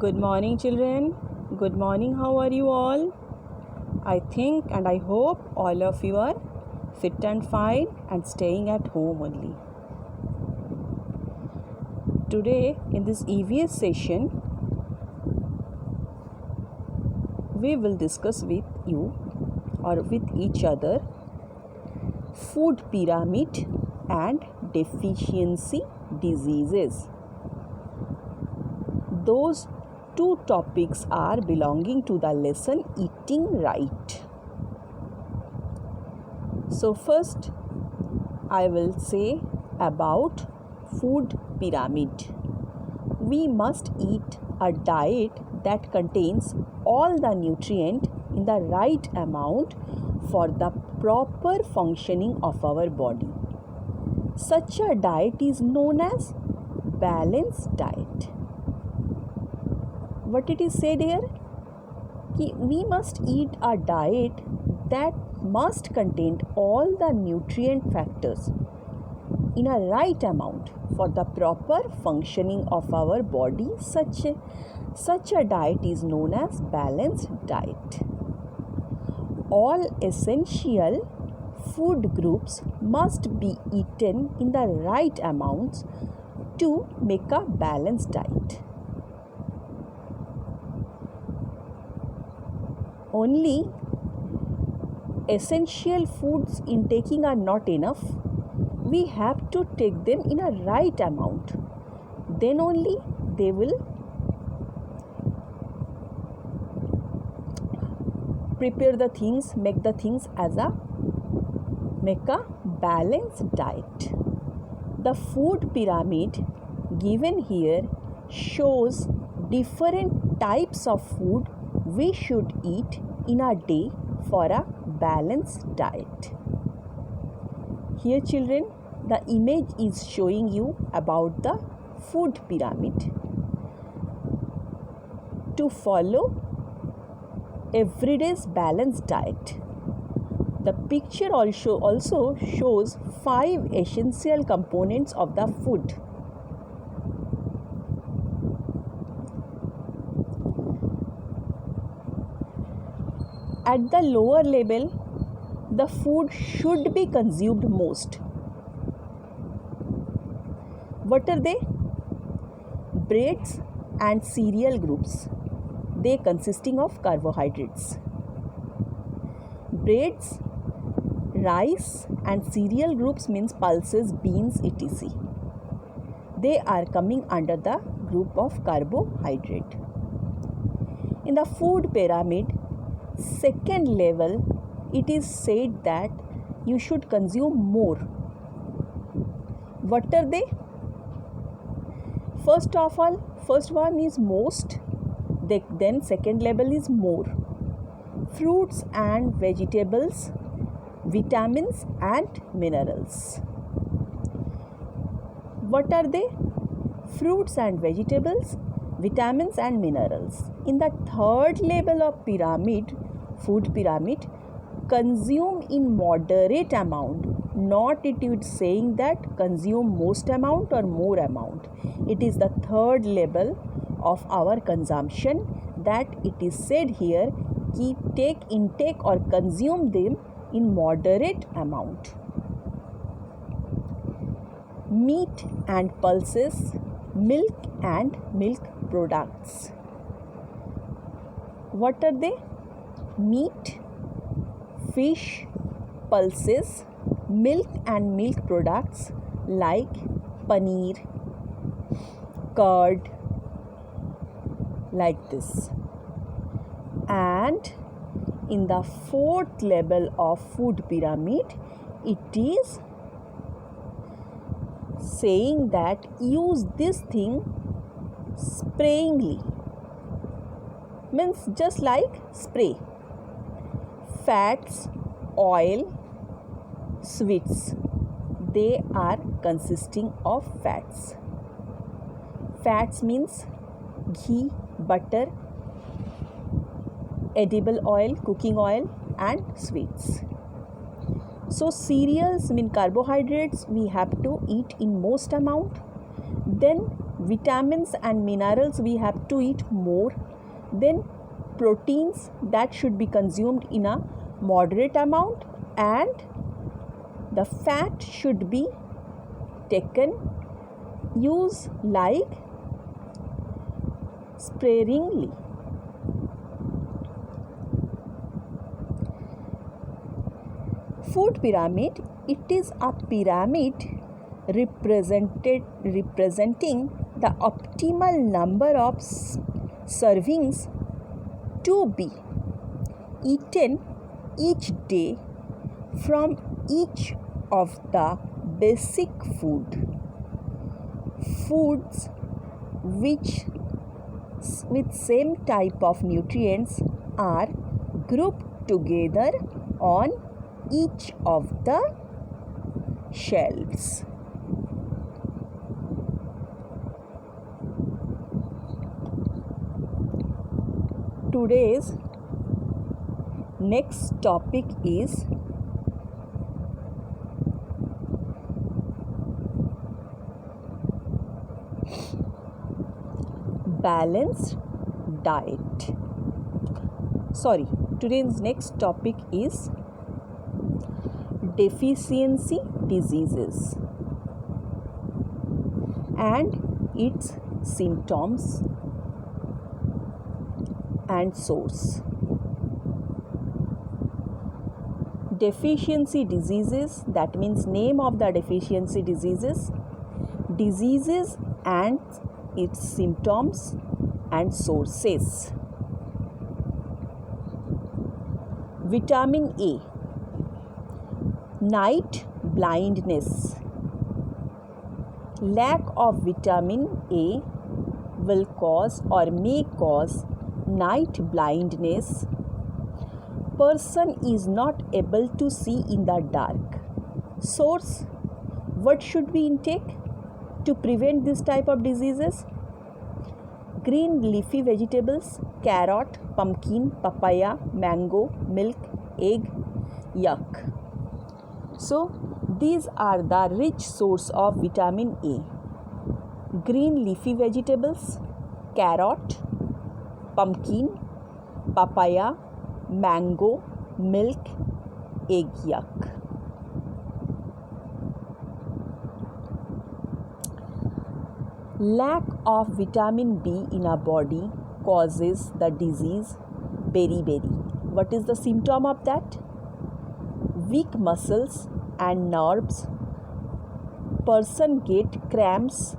Good morning, children. Good morning. How are you all? I think and I hope all of you are fit and fine and staying at home only. Today, in this EVS session, we will discuss with you or with each other food pyramid and deficiency diseases. Those two topics are belonging to the lesson eating right. So first I will say about food pyramid. We must eat a diet that contains all the nutrient in the right amount for the proper functioning of our body. Such a diet is known as balanced diet. What it is said here? We must eat a diet that must contain all the nutrient factors in a right amount for the proper functioning of our body. Such a diet is known as balanced diet. All essential food groups must be eaten in the right amounts to make a balanced diet. Only essential foods intaking are not enough. We have to take them in a right amount. Then only they will prepare the things, make a balanced diet. The food pyramid given here shows different types of food we should eat in a day for a balanced diet. Here, children, the image is showing you about the food pyramid. To follow everyday's balanced diet, the picture also shows 5 essential components of the food. At the lower level, the food should be consumed most. What are they? Breads and cereal groups. They consisting of carbohydrates. Breads, rice and cereal groups means pulses, beans, etc. They are coming under the group of carbohydrate. In the food pyramid, second level, it is said that you should consume more. What are they? First one is most, then second level is more. Fruits and vegetables, vitamins and minerals. What are they? Fruits and vegetables, vitamins and minerals. In the third level of food pyramid, consume in moderate amount. Not it is saying that consume most amount or more amount. It is the third level of our consumption that it is said here, take intake or consume them in moderate amount. Meat and pulses, milk and milk products. What are they? Meat, fish, pulses, milk and milk products like paneer, curd, like this. And in the fourth level of food pyramid, it is saying that use this thing sprayingly, means just like spray. Fats, oil, sweets, they are consisting of fats. Fats means ghee, butter, edible oil, cooking oil and sweets. So cereals mean carbohydrates we have to eat in most amount. Then vitamins and minerals we have to eat more, then proteins that should be consumed in a moderate amount, and the fat should be taken use like sparingly. Food pyramid, it is a pyramid representing the optimal number of servings to be eaten each day from each of the basic foods which with same type of nutrients are grouped together on each of the shelves. Today's next topic is balanced diet. Today's next topic is deficiency diseases and its symptoms and source. Deficiency diseases, that means name of the deficiency diseases and its symptoms and sources. Vitamin A, night blindness. Lack of vitamin A will cause or may cause night blindness. Person is not able to see in the dark. Source, what should we intake to prevent this type of diseases? Green leafy vegetables, carrot, pumpkin, papaya, mango, milk, egg, yuck. So these are the rich source of vitamin A. Green leafy vegetables, carrot, pumpkin, papaya, mango, milk, egg yolk. Lack of vitamin B in our body causes the disease beriberi. What is the symptom of that? Weak muscles and nerves. Person get cramps,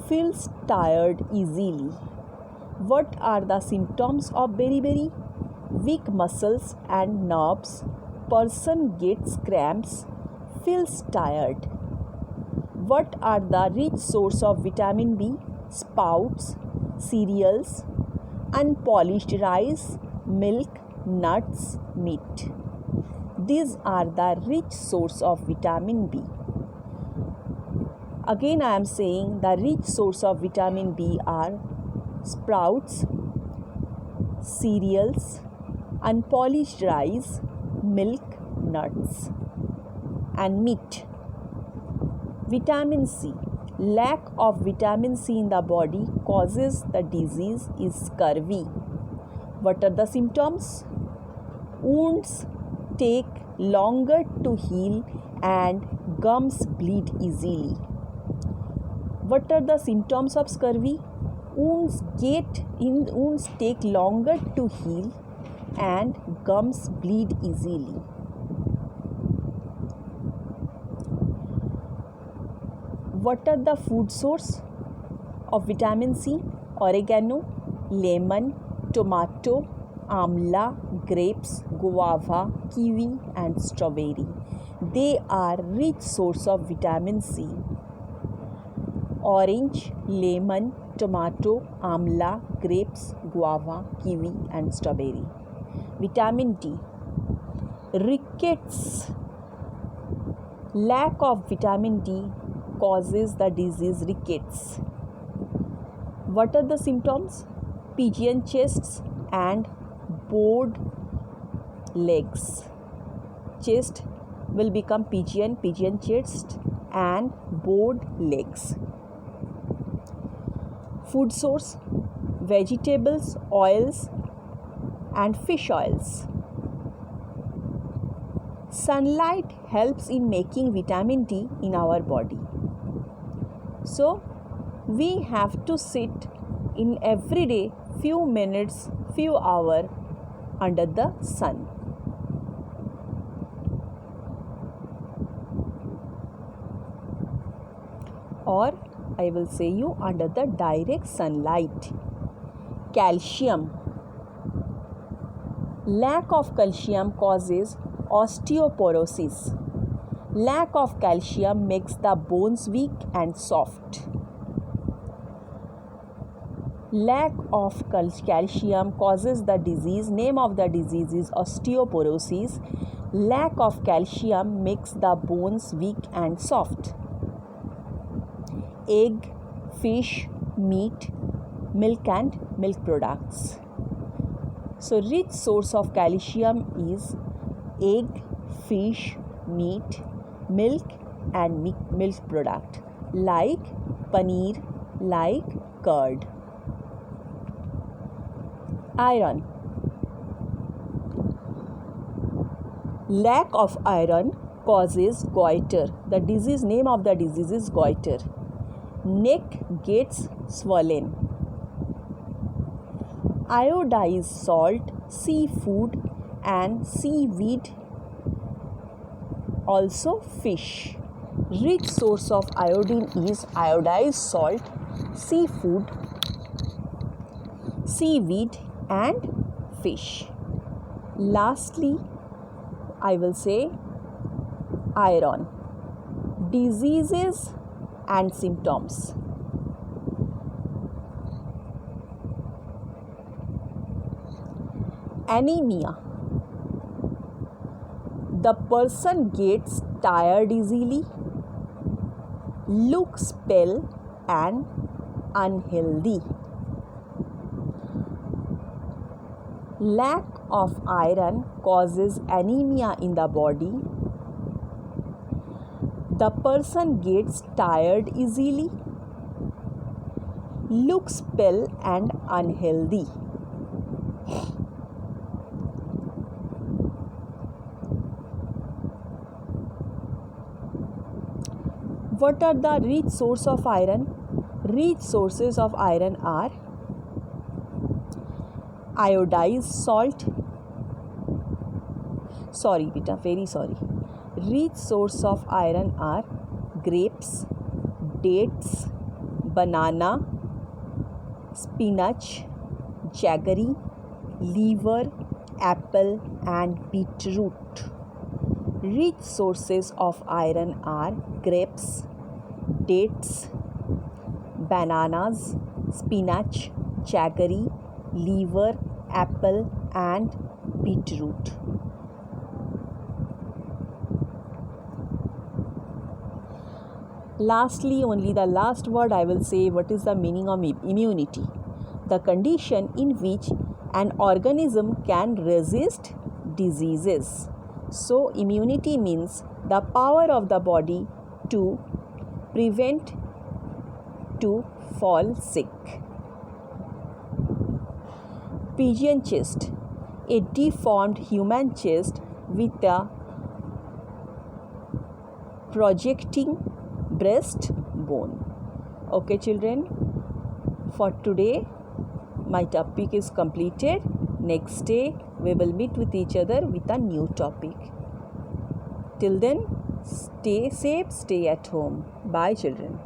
feels tired easily. What are the symptoms of beriberi? Weak muscles and nerves. Person gets cramps, feels tired. What are the rich source of vitamin B? Sprouts, cereals, unpolished rice, milk, nuts, meat. These are the rich source of vitamin B. Again I am saying the rich source of vitamin B are sprouts, cereals, unpolished rice, milk, nuts, and meat. Vitamin C. Lack of vitamin C in the body causes the disease is scurvy. What are the symptoms? Wounds take longer to heal and gums bleed easily. What are the symptoms of scurvy? Wounds take longer to heal and gums bleed easily. What are the food source of vitamin C? Oregano, lemon, tomato, amla, grapes, guava, kiwi and strawberry. They are rich source of vitamin C. Orange, lemon, tomato, amla, grapes, guava, kiwi and strawberry. Vitamin D. Rickets. Lack of vitamin D causes the disease rickets. What are the symptoms? Pigeon chests and bowed legs. Chest will become pigeon chest and bowed legs. food source, vegetables, oils, and fish oils. Sunlight helps in making vitamin D in our body. So, we have to sit in every day few minutes, few hours under the sun. Or I will say you under the direct sunlight. Calcium. Lack of calcium causes osteoporosis. Lack of calcium makes the bones weak and soft. Lack of calcium causes the disease. Name of the disease is osteoporosis. Lack of calcium makes the bones weak and soft. Egg, fish, meat, milk and milk products. So rich source of calcium is egg, fish, meat, milk and milk product like paneer, like curd. Iron. Lack of iron causes goiter. The disease name of the disease is goiter. Neck gets swollen. Iodized salt, seafood and seaweed, also fish. Rich source of iodine is iodized salt, seafood, seaweed and fish. Lastly, I will say iron. Diseases and symptoms. Anemia. The person gets tired easily, looks pale and unhealthy. Lack of iron causes anemia in the body. The person gets tired easily, looks pale and unhealthy. What are the rich sources of iron? Rich sources of iron are iodized salt. Rich source of iron are grapes, dates, banana, spinach, jaggery, liver, apple and beetroot. Rich sources of iron are grapes, dates, bananas, spinach, jaggery, liver, apple and beetroot. Lastly, only the last word I will say, what is the meaning of immunity? The condition in which an organism can resist diseases. So, immunity means the power of the body to prevent to fall sick. Pigeon chest, a deformed human chest with a projecting breast bone. Okay children, for today my topic is completed. Next day we will meet with each other with a new topic. Till then, stay safe, stay at home. Bye children.